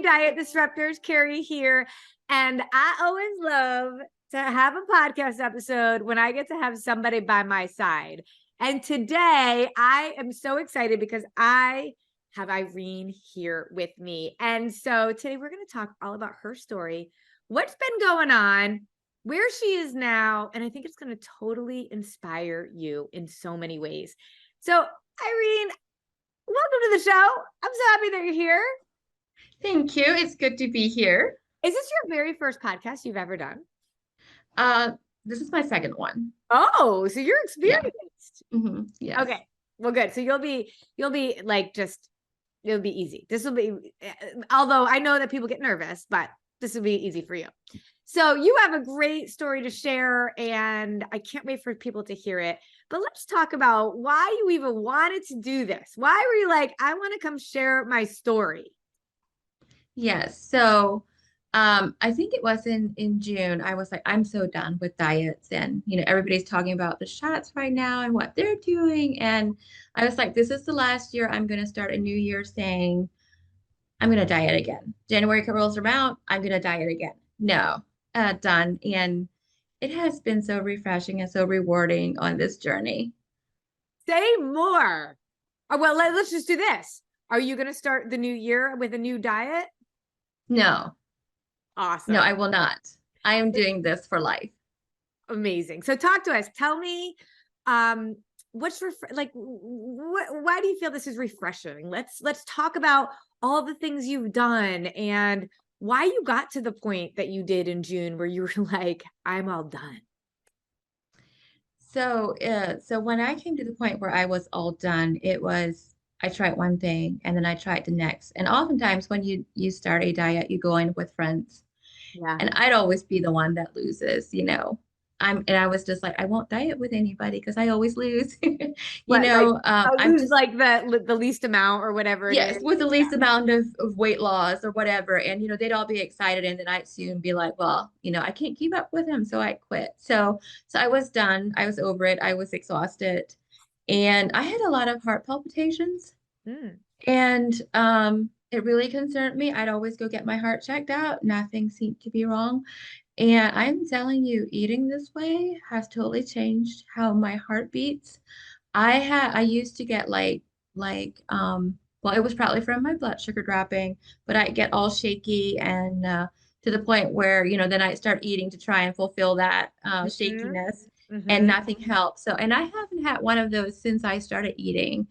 Diet Disruptors, Carrie here. And I always love to have a podcast episode when I get to have somebody by my side. And today I am so excited because I have Irene here with me. And so today we're going to talk all about her story, what's been going on, where she is now. And I think it's going to totally inspire you in so many ways. So Irene, welcome to the show. I'm so happy that you're here. Thank you. It's good to be here. Is this your very first podcast you've ever done? This is my second one. Oh, so you're experienced. Yeah. Yes. Okay. Well, good. So you'll be like it'll be easy. This will be, although I know that people get nervous, but this will be easy for you. So you have a great story to share, and I can't wait for people to hear it. But let's talk about why you even wanted to do this. Why were you like, I want to come share my story? Yes. So I think it was in June. I was like, I'm so done with diets, and everybody's talking about the shots right now and what they're doing. And I was like, this is the last year. I'm going to start a new year saying I'm going to diet again. January rolls around, I'm going to diet again. No, done. And it has been so refreshing and so rewarding on this journey. Say more. Well, let's just do this. Are you going to start the new year with a new diet? No. Awesome. No, I will not. I am doing this for life. Amazing. So talk to us. Tell me, what's why do you feel this is refreshing? Let's talk about all the things you've done and why you got to the point that you did in June where you were like, I'm all done. So when I came to the point where I was all done, it was I tried one thing and then I tried the next. And oftentimes when you start a diet, you go in with friends. Yeah. And I'd always be the one that loses, I was just like, I won't diet with anybody because I always lose. I I'm lose just like the least amount or whatever. Yes, it is. with the least amount of weight loss or whatever. And they'd all be excited, and then I'd soon be like, well, I can't keep up with him, so I quit. So I was done. I was over it. I was exhausted. And I had a lot of heart palpitations. And it really concerned me. I'd always go get my heart checked out. Nothing seemed to be wrong. And I'm telling you, eating this way has totally changed how my heart beats. I used to get well, it was probably from my blood sugar dropping, but I get all shaky and to the point where, then I start eating to try and fulfill that shakiness, and nothing helps. So, and I haven't had one of those since I started eating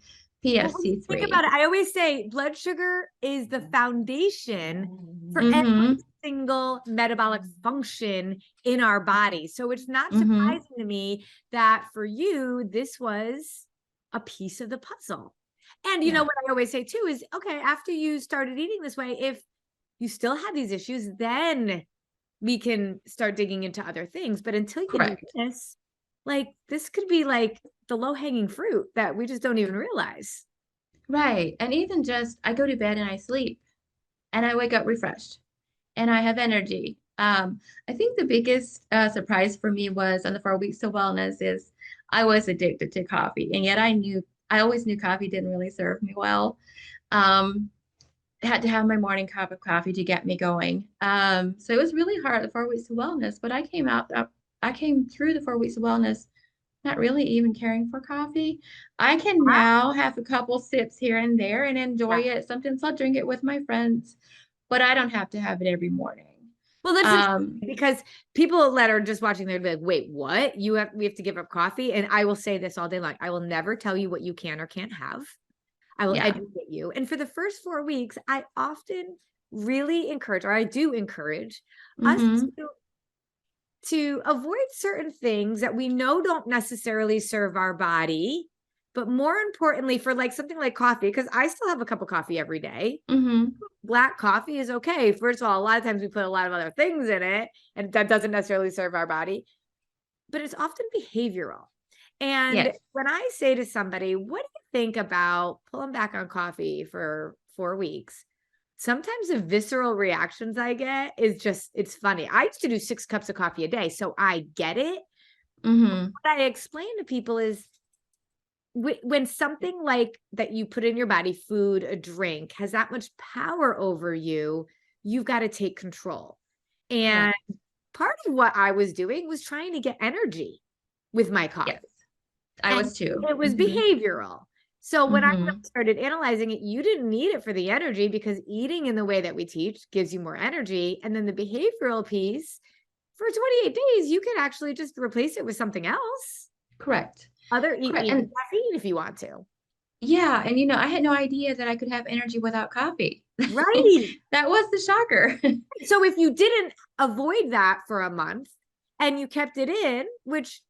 PFC3. Think about it. I always say blood sugar is the foundation for every single metabolic function in our body. So it's not surprising to me that for you, this was a piece of the puzzle. And you know what I always say too is, okay, after you started eating this way, if you still have these issues, then we can start digging into other things. But until you do this, this could be like the low-hanging fruit that we just don't even realize. Right. And even just, I go to bed and I sleep and I wake up refreshed and I have energy. I think the biggest surprise for me was on the 4 weeks to wellness is I was addicted to coffee. And yet I always knew coffee didn't really serve me well. I had to have my morning cup of coffee to get me going. So it was really hard, the 4 weeks to wellness, but I came through the 4 weeks of wellness not really even caring for coffee. I can now have a couple sips here and there and enjoy it. Sometimes I'll drink it with my friends, but I don't have to have it every morning. Well, that's because people that are just watching, they'll be like, wait, what? We have to give up coffee? And I will say this all day long. I will never tell you what you can or can't have. I will educate you. And for the first 4 weeks, I often really encourage, or I do encourage us to avoid certain things that we know don't necessarily serve our body, but more importantly for something like coffee, because I still have a cup of coffee every day. Black coffee is okay. First of all, a lot of times we put a lot of other things in it and that doesn't necessarily serve our body, but it's often behavioral. And when I say to somebody, what do you think about pulling back on coffee for 4 weeks? Sometimes the visceral reactions I get is it's funny. I used to do 6 cups of coffee a day, so I get it. What I explain to people is when something like that you put in your body, food, a drink, has that much power over you, you've got to take control. And Correct. part of what I was doing was trying to get energy with my coffee. Yes, I And was too. it was behavioral. So when I really Mm-hmm. started analyzing it, you didn't need it for the energy because eating in the way that we teach gives you more energy. And then the behavioral piece, for 28 days, you can actually just replace it with something else. Correct. Other Correct. even And caffeine if you want to. yeah, and I had no idea that I could have energy without coffee. Right. That was the shocker. So if you didn't avoid that for a month and you kept it in, which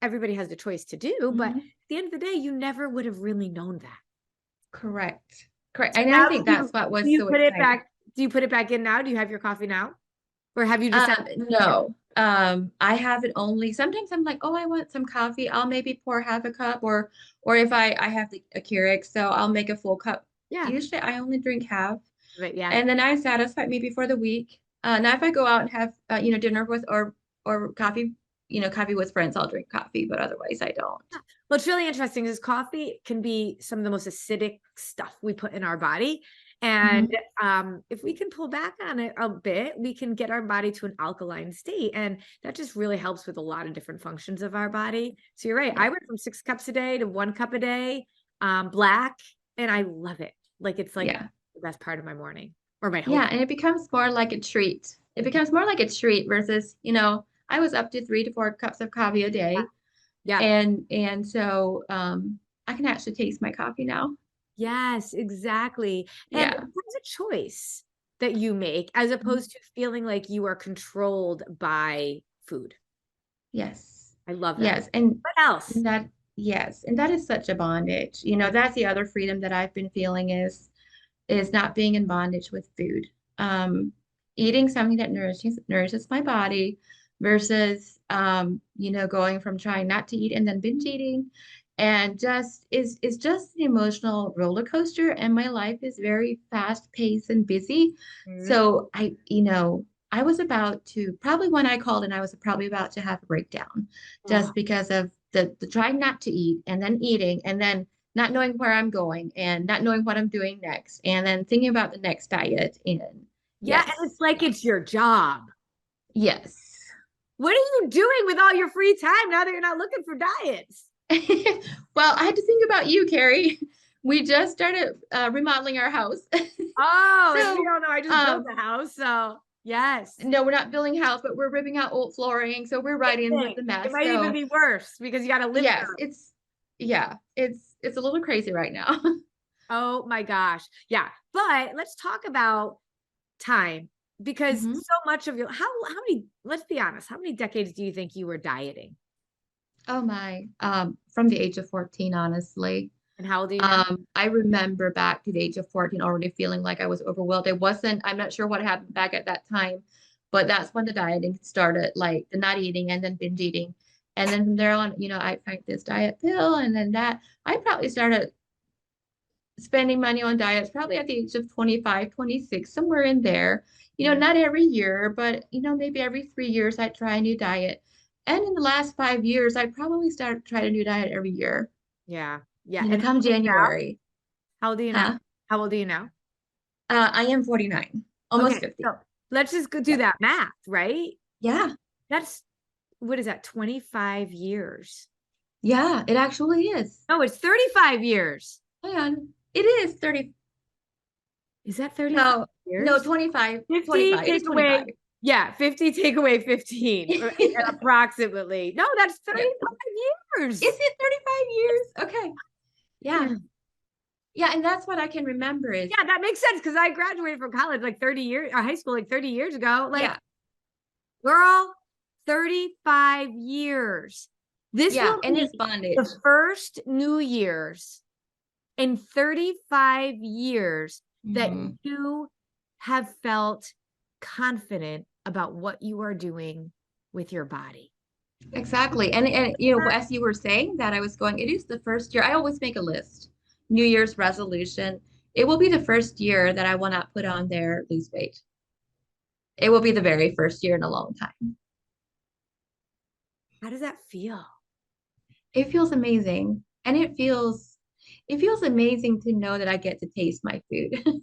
everybody has the choice to do, but at Mhm. the end of the day, you never would have really known that. Correct. Correct. So And I now think that's what do was you so put it exciting. back? Do you put it back in now? Do you have your coffee now? Or have you decided? No. I have it only sometimes I'm like, oh, I want some coffee. I'll maybe pour half a cup or if I have a Keurig, so I'll make a full cup. Yeah. Usually I only drink half But yeah. and then I'm satisfied maybe for the week. Now if I go out and have dinner with or coffee, coffee with friends, I'll drink coffee, but otherwise I don't. What's really interesting is coffee can be some of the most acidic stuff we put in our body. And Mhm. if we can pull back on it a bit, we can get our body to an alkaline state. And that just really helps with a lot of different functions of our body. So you're right. Yeah. I went from 6 cups a day to 1 cup a day, black, and I love it. Like it's like Yeah. the best part of my morning or my whole Yeah, day. and it becomes more like a treat. It becomes more like a treat versus, I was up to 3 to 4 cups of coffee a day. Yeah. And so I can actually taste my coffee now. Yes, exactly. And Yeah. that's a choice that you make as Mhm. opposed to feeling like you are controlled by food. Yes. I love that. Yes. And What else? that, yes. And that is such a bondage. That's the other freedom that I've been feeling is not being in bondage with food. Eating something that nourishes my body versus going from trying not to eat and then binge eating and just is just an emotional roller coaster. And my life is very fast paced and busy. Mhm. So I was about to probably when I called and I was probably about to have a breakdown Oh, just because of the trying not to eat and then eating and then not knowing where I'm going and not knowing what I'm doing next, and then thinking about the next diet. And yeah, and it's yes, like yes, it's your job. yes. What are you doing with all your free time now that you're not looking for diets? Well, I had to think about you, Carrie. We just started remodeling our house. Oh, if you So, don't know, I just built a house. So, yes. no, we're not building a house, but we're ripping out old flooring. So we're right Same in with thing. the It mess. might even So, be worse because you got to live yes, through. it's a little crazy right now. Oh my gosh. Yeah. But let's talk about time because Mhm. so much of your how many, let's be honest, how many decades do you think you were dieting? Oh my, from the age of 14, honestly. And how old are you now? I remember back to the age of 14 already feeling like I was overwhelmed. I'm not sure what happened back at that time, but that's when the dieting started, like the not eating and then binge eating. And then from there on, I drank this diet pill and then that. I probably started spending money on diets probably at the age of 25, 26, somewhere in there. Mm, Not every year, but maybe every 3 years I'd try a new diet. And in the last 5 years, I probably started trying a new diet every year. yeah. Yeah. And Come January. how old are you now? Huh? How old are you now? I am 49, almost Okay. 50. So let's just go do Yeah. that math, right? Yeah. That's what is that? 25 years. Yeah, it actually is. No, it's 35 years. Hang on. It is 30. Is that 35 No, no, years? 25. 50 25. It is take away. 25. Yeah, 50 take away 15 approximately. No, that's Yeah. 35 Is years. it 35 years? Okay. Yeah. Yeah, Yeah, and that's what I can remember is that makes sense because I graduated from college like 30 years or high school like 30 years ago. Like, yeah. girl, 35 years. This Yeah, will and be it's the bondage. first New Year's in 35 years that Hmm. you have felt confident about what you are doing with your body. Exactly. And as you were saying that, I was going, it is the first year. I always make a list. New Year's resolution. It will be the first year that I will not put on there lose weight. It will be the very first year in a long time. How does that feel? It feels amazing. And it feels amazing to know that I get to taste my food.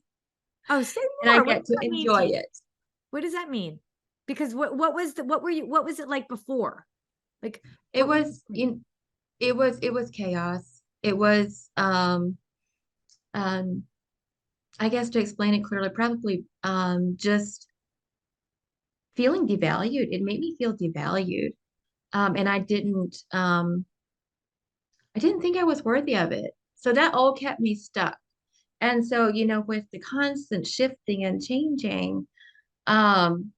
Oh, say and I more. What get does to that mean to enjoy you? it. What does that mean? Because what was it like before? Like It what were was you in it was chaos. It was um I guess to explain it clearly, probably just feeling devalued. It made me feel devalued. And I didn't think I was worthy of it. So that all kept me stuck. And so, with the constant shifting and changing, um,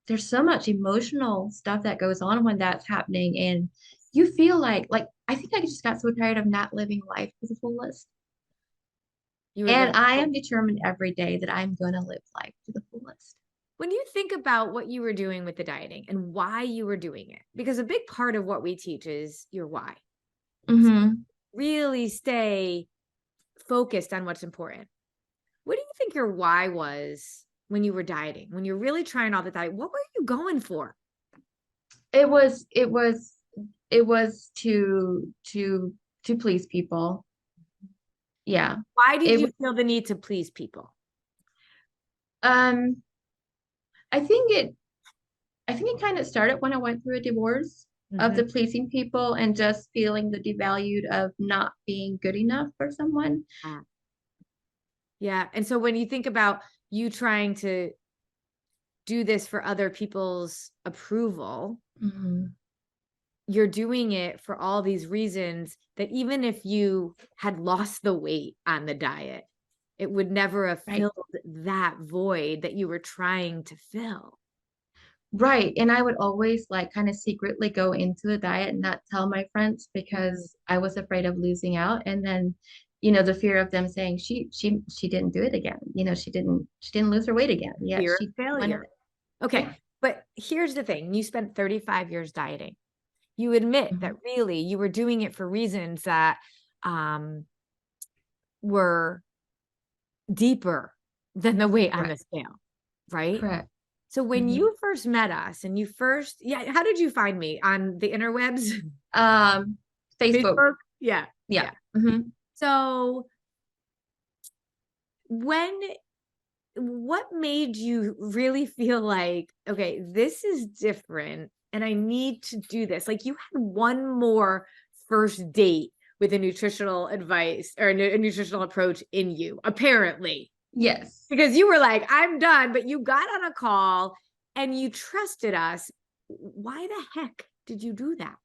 there's so much emotional stuff that goes on when that's happening. And you feel like I think I just got so tired of not living life to the fullest. you were And living? I am determined every day that I'm going to live life to the fullest. When you think about what you were doing with the dieting and why you were doing it, because a big part of what we teach is your why. So Mm-hmm. really stay focused on what's important. What do you think your why was when you were dieting? When you're really trying all the diet, what were you going for? It was, it was, it was to please people. Yeah. Why did It you was, feel the need to please people? um, I think it I think it kind of started when I went through a divorce of Mhm. the pleasing people and just feeling the devalued of not being good enough for someone. Ah, yeah. And so when you think about you trying to do this for other people's approval, Mhm. you're doing it for all these reasons that even if you had lost the weight on the diet, it would never have Right. filled that void that you were trying to fill. Right. And I would always like kind of secretly go into the diet and not tell my friends Mhm. because I was afraid of losing out. And then, the fear of them saying she didn't do it again. She didn't lose her weight again. Yet Fear of she went failure. away. Okay. Yeah. But here's the thing, you spent 35 years dieting. You admit that Mhm. really you were doing it for reasons that um, were deeper than the weight on Right. the scale, right? Correct. So when Hmm. you first met us and yeah, how did you find me on the interwebs? Um, Facebook. Facebook? Yeah, Yeah. yeah. Hmm. So when what made you really feel like, okay, this is different and I need to do this? Like you had one more first date with a nutritional advice or a nutritional approach in you, apparently. Yes. Because you were like, I'm done, but you got on a call and you trusted us. Why the heck did you do that?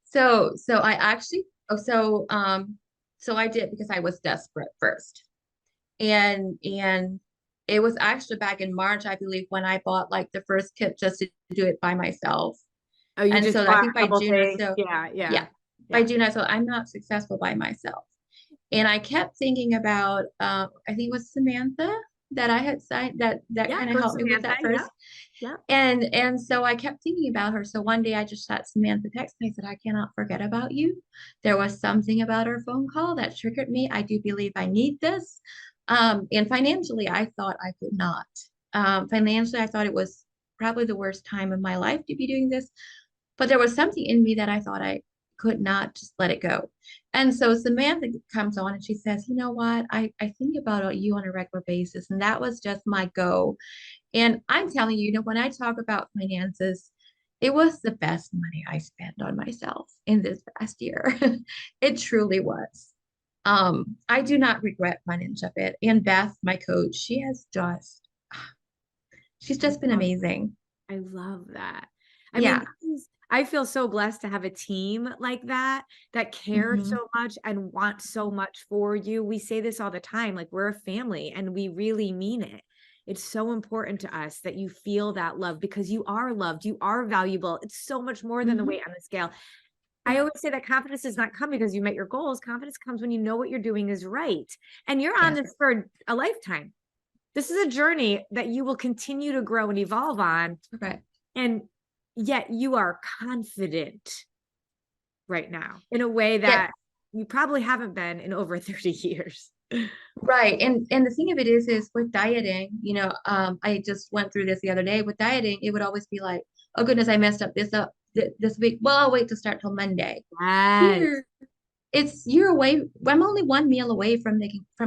So I actually, oh, so I did because I was desperate first. And it was actually back in March, I believe, when I bought like the first kit just to do it by myself. Oh, you And just so I bought think a by couple June or things. so, Yeah, yeah, yeah, by yeah. June, I thought I'm not successful by myself. And I kept thinking about, I think it was Samantha that I had signed that Yeah, kind of Coach helped me with Samantha. that Yeah, first. yeah. And so I kept thinking about her. So one day I just shot Samantha a text and I said, I cannot forget about you. There was something about our phone call that triggered me. I do believe I need this. And financially, I thought I could not. Financially, I thought it was probably the worst time of my life to be doing this. But there was something in me that I thought I could not just let it go. And so Samantha comes on and she says, you know what? I think about you on a regular basis. And that was just my go. And I'm telling you, when I talk about finances, it was the best money I spent on myself in this past year. It truly was. I do not regret one inch of it. And Beth, my coach, she's just been amazing. I love that. I mean, Yeah. I feel so blessed to have a team like that that care Hmm. so much and want so much for you. We say this all the time, like we're a family and we really mean it. It's so important to us that you feel that love because you are loved, you are valuable. It's so much more than the Hmm. weight on the scale. I Yeah. always say that confidence does not come because you met your goals. Confidence comes when you know what you're doing is right. And you're on Yes. this for a lifetime. This is a journey that you will continue to grow and evolve on. Correct. And yet you are confident right now in a way Yeah. that you probably haven't been in over 30 years. Right. And the thing of it is with dieting, I just went through this the other day. With dieting, it would always be like, oh goodness, I messed up this week. Well, I'll wait to start till Monday. Yes. Here, you're away. I'm only one meal away from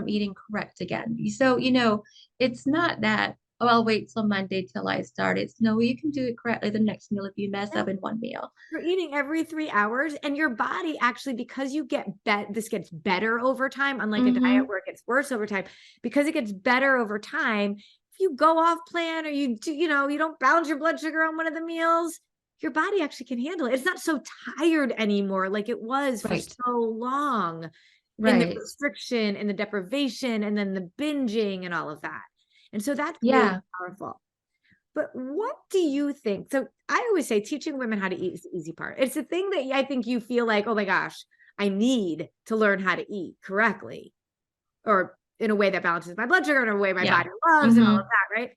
eating correct again. So, it's not that, oh, I'll wait till Monday till I start. It's no, you can do it correctly the next meal if you mess up in one meal. You're eating every 3 hours, and your body actually, because you get this gets better over time, unlike a diet where it gets worse over time, because it gets better over time. If you go off plan, or you do, you don't balance your blood sugar on one of the meals, your body actually can handle it. It's not so tired anymore like it was for Right. so long in the Right. restriction and the deprivation and then the binging and all of that. And so that's really Yeah. powerful. But what do you think? So I always say teaching women how to eat is the easy part. It's the thing that I think you feel like, oh my gosh, I need to learn how to eat correctly, or in a way that balances my blood sugar, in a way my Yeah. body loves, and all of that, right?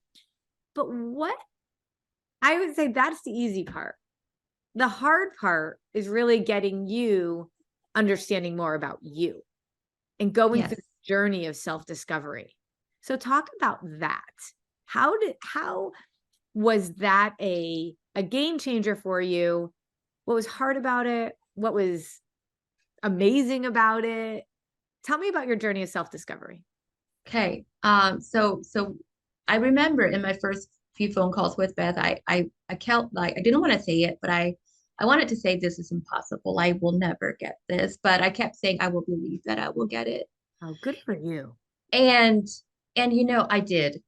But what I would say, that's the easy part. The hard part is really getting you understanding more about you and going Yes. through the journey of self-discovery. So talk about that. How was that a game changer for you? What was hard about it? What was amazing about it? Tell me about your journey of self-discovery. Okay. So I remember in my first few phone calls with Beth, I kept like, I didn't want to say it, but I wanted to say this is impossible. I will never get this, but I kept saying I will believe that I will get it. Oh, good for you. And I did.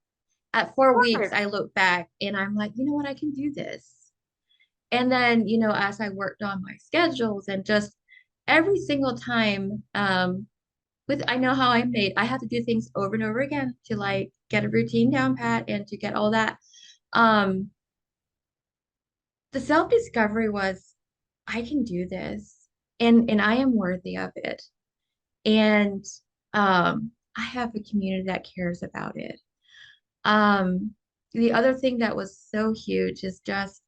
At 4 weeks, Of I look back and I'm like, you know what, I can do this. And then, as I worked on my schedules and just every single time, I know how I'm made. I have to do things over and over again to like get a routine down pat and to get all that. Um, the self-discovery was, I can do this, and I am worthy of it. And I have a community that cares about it. The other thing that was so huge is just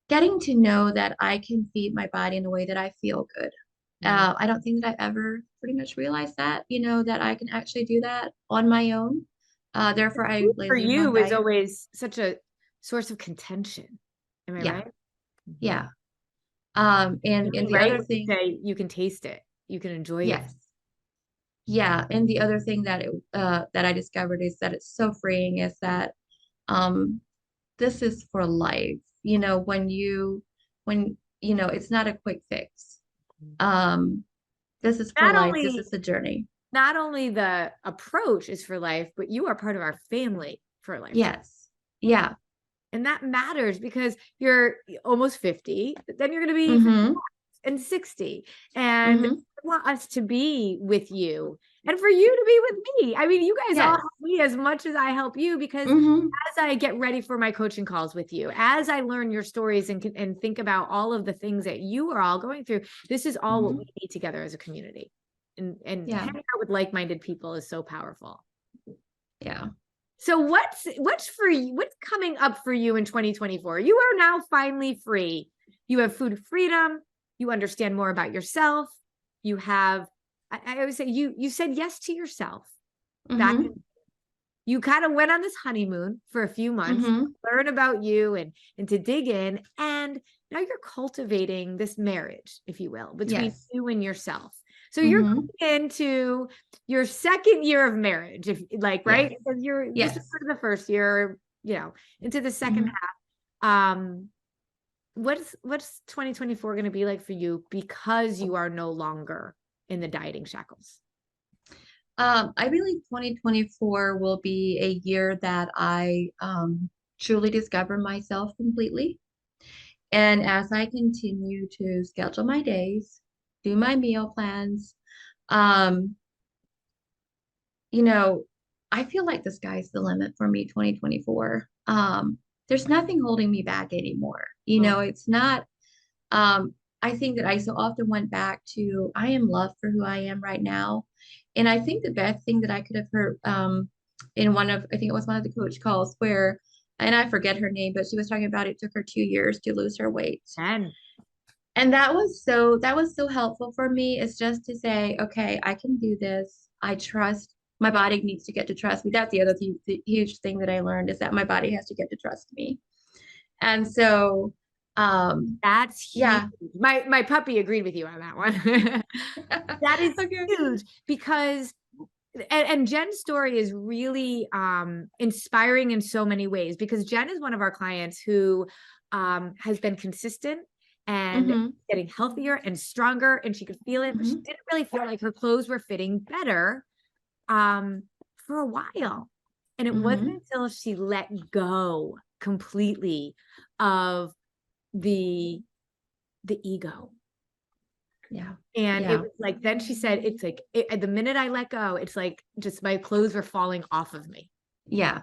getting to know that I can feed my body in a way that I feel good. I don't think that I ever pretty much realized that, that I can actually do that on my own. Therefore, I for leaned on you is diet. always such a source of contention. Am I Yeah, right? yeah. You And can the write other what you thing, say, you can taste it, you can enjoy it. yes, yeah. And the other thing that I discovered is that it's so freeing is that um, this is for life. When it's not a quick fix. Um, this is for Not life. This only is a journey. not only the approach is for life, but you are part of our family for a lifetime. Yes. Yeah. And that matters because you're almost 50, but then you're going to be 50 Mm-hmm. and 60. And Mm-hmm. I want us to be with you and for you to be with me. I mean, you guys all Yes. help me as much as I help you, because Mm-hmm. as I get ready for my coaching calls with you, as I learn your stories and think about all of the things that you are all going through, this is all what Mm-hmm. we need together as a community. And Yeah. hanging out with like-minded people is so powerful. Yeah. So what's for you? What's coming up for you in 2024? You are now finally free. You have food freedom. You understand more about yourself. You have, I always say, you said yes to yourself. Back Mm-hmm. you kind of went on this honeymoon for a few months, Mm-hmm. learn about you and to dig in. And now you're cultivating this marriage, if you will, between Yes. you and yourself. So you're Mm-hmm. going into your second year of marriage, if like, Yes. right? Because this is Yes. part of the first year, into the second Mm-hmm. half. What's 2024 going to be like for you because you are no longer in the dieting shackles? I believe 2024 will be a year that I truly discover myself completely. And as I continue to schedule my days, do my meal plans, um, you know, I feel like the sky's the limit for me 2024. There's nothing holding me back anymore. Oh, It's not, um, I think that I so often went back to, I am loved for who I am right now. And I think the best thing that I could have heard in I think it was one of the coach calls where, and I forget her name, but she was talking about it took her 2 years to lose her weight. 10. And that was so helpful for me is just to say, okay, I can do this. I trust my body needs to get to trust me. That's the other the huge thing that I learned is that my body has to get to trust me. And so That's huge. Yeah. My puppy agreed with you on that one. That is Okay. huge because and Jen's story is really inspiring in so many ways because Jen is one of our clients who has been consistent and Mm-hmm. getting healthier and stronger, and she could feel it, but she Mm-hmm. didn't really feel like her clothes were fitting better for a while. And it wasn't Mm-hmm. until she let go completely of the ego. Yeah. And it Yeah. was like, then she said, it's like, the minute I let go, it's like just my clothes were falling off of me. Yeah.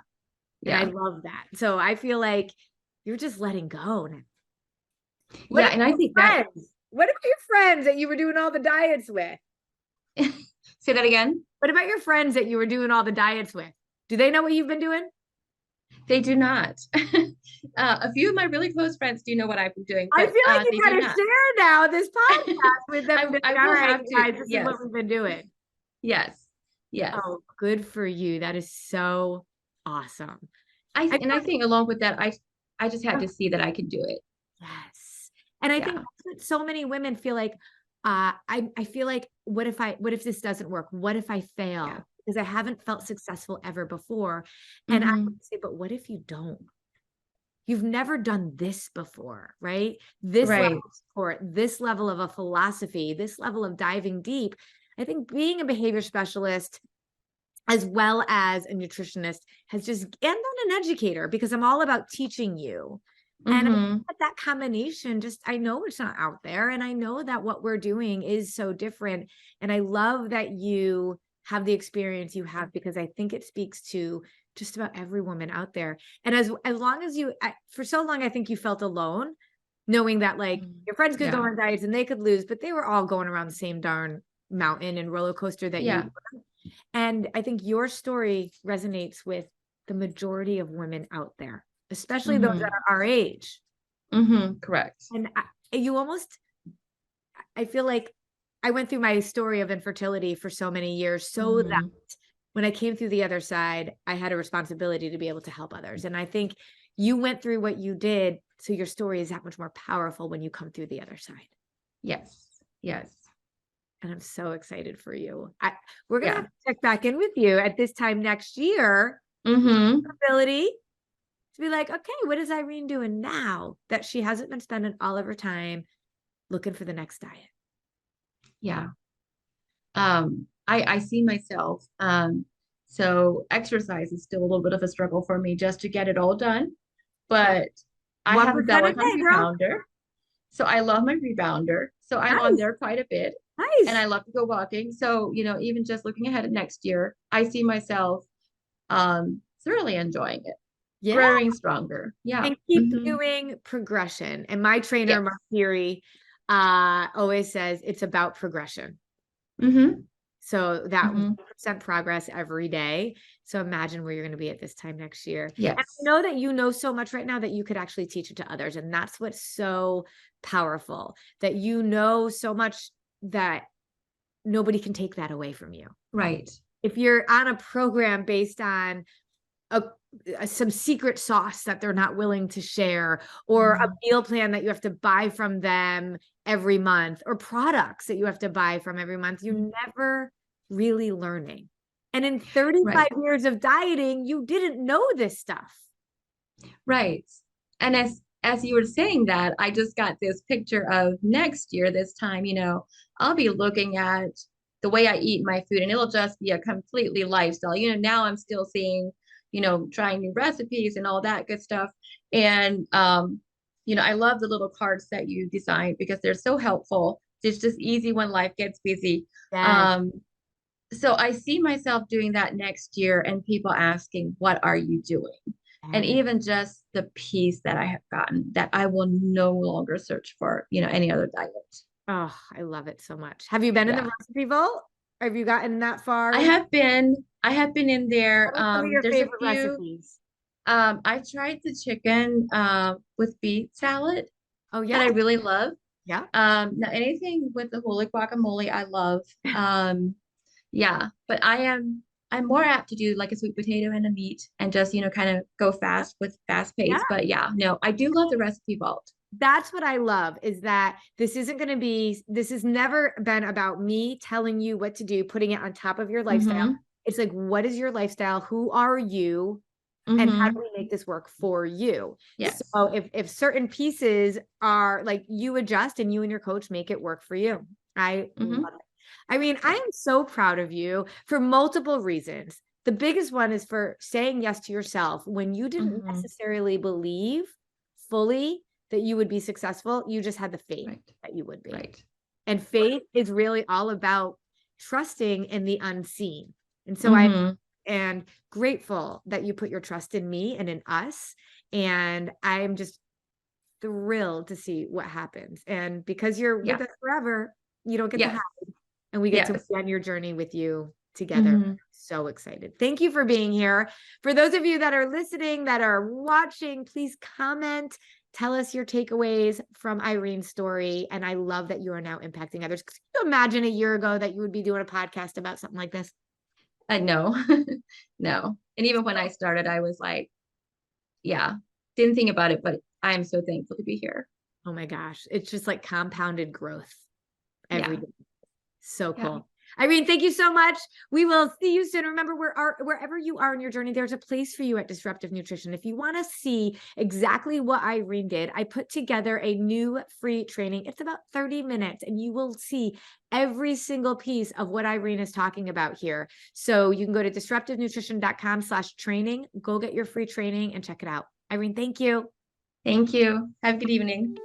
And I Yeah. love that. So I feel like you're just letting go now. What Yeah. about And I your think that, friends? What about your friends that you were doing all the diets with? say that again. What about your friends that you were doing all the diets with? Do they know what you've been doing? They do not. A few of my really close friends do know what I've been doing, I but feel like they you do gotta not. share now this podcast with them. Like, I all will right, have to. guys, this is Yes. what we've been doing. Yes. Yes. Oh, good for you. That is so awesome. I I think along with that, I just had to see that I could do it. Yes. And I think Yeah. that's what so many women feel like, I feel like, what if this doesn't work? What if I Yeah. fail? Because I haven't felt successful ever before. And I Mm-hmm. would say, but what if you don't? You've never done this before, right? This level Right. of support, this level of a philosophy, this level of diving deep. I think being a behavior specialist as well as a nutritionist has just, and then an educator, because I'm all about teaching you. And I think Mm-hmm. that combination, just, I know it's not out there, and I know that what we're doing is so different. And I love that you have the experience you have, because I think it speaks to just about every woman out there. And as long as you, for so long, I think you felt alone, knowing that like your friends could go Yeah. on diets and they could lose, but they were all going around the same darn mountain and roller coaster that you Yeah. were. And I think your story resonates with the majority of women out there, especially those that Mm-hmm. are our age. Mm-hmm. Correct. And you almost, I feel like I went through my story of infertility for so many years so that Mm-hmm. when I came through the other side, I had a responsibility to be able to help others. And I think you went through what you did, so your story is that much more powerful when you come through the other side. Yes. Yes. And I'm so excited for you. We're going to have Yeah. to check back in with you at this time next year. Mm-hmm. Ability to be like, okay, what is Irene doing now that she hasn't been spending all of her time looking for the next diet? Yeah. I see myself. So exercise is still a little bit of a struggle for me just to get it all done. Yeah. But I have a 1% a Peloton day, girl. rebounder. So I love my rebounder. So I'm on Nice. there quite a bit. And Nice. I love to go walking. So, even just looking ahead at next year, I see myself thoroughly enjoying it, Yeah. growing stronger. Yeah. And keep Hmm. doing progression. And my trainer, Yes. Mark Fury, always says it's about progression. Hmm. So that Hmm. 1% progress every day. So imagine where you're going to be at this time next year. And I Yes. know that you know so much right now that you could actually teach it to others. And that's what's so powerful, that you know so much that nobody can take that away from you. Right. If you're on a program based on a some secret sauce that they're not willing to share, or a Mhm. meal plan that you have to buy from them every month, or products that you have to buy from every month, you're never really learning. And in 35 Right. years of dieting, you didn't know this stuff. Right. And as you were saying that, I just got this picture of next year, this time, I'll be looking at the way I eat my food and it'll just be a completely lifestyle. Now I'm still seeing, trying new recipes and all that good stuff. And I love the little cards that you designed because they're so helpful. It's just easy when life gets busy. Yes. Um, so I see myself doing that next year and people asking, what are you doing? And Yes. even just the peace that I have gotten, that I will no longer search for, any other diet. Oh, I love it so much. Have you been in the Yeah. recipe vault? Have you gotten that far I in? have been, I have been in there. What are some of your There's a favorite few, recipes? I tried the chicken with beet salad Oh, that yeah. I really love. Yeah. Now anything with the holy guacamole, I love. Yeah, but I'm more apt to do like a sweet potato and a meat and just, kind of go fast with fast Yeah. pace. But yeah, no, I do love the recipe vault. That's what I love, is that this has never been about me telling you what to do, putting it on top of your lifestyle. Mm-hmm. It's like, what is your lifestyle? Who are you? And how Mm-hmm. do we make this work for you? Yes. So if certain pieces are like, you adjust and you and your coach make it work for you. I Mm-hmm. love it. I mean, I Yeah. am so proud of you for multiple reasons. The biggest one is for saying yes to yourself when you didn't Mm-hmm. necessarily believe fully that you would be successful. You just had the faith Right. that you would be. Right. And faith is really all about trusting in the unseen. And so I Mm-hmm. and grateful that you put your trust in me and in us. And I'm just thrilled to see what happens. And because you're with Yeah. us forever, you don't get to Yes. hide, and we get to Yes. be on your journey with you together. Mm-hmm. So excited. Thank you for being here. For those of you that are listening, that are watching, please comment. Tell us your takeaways from Irene's story. And I love that you are now impacting others. Could you imagine a year ago that you would be doing a podcast about something like this? No, no. And even when I started, I was like, yeah, didn't think about it, but I'm so thankful to be here. Oh my gosh. It's just like compounded growth every Yeah. day. So Yeah. cool. Irene, thank you so much. We will see you soon. Remember, wherever you are in your journey, there's a place for you at Disruptive Nutrition. If you want to see exactly what Irene did, I put together a new free training. It's about 30 minutes, and you will see every single piece of what Irene is talking about here. So you can go to disruptivenutrition.com/training, go get your free training and check it out. Irene, thank you. Thank you. Have a good evening.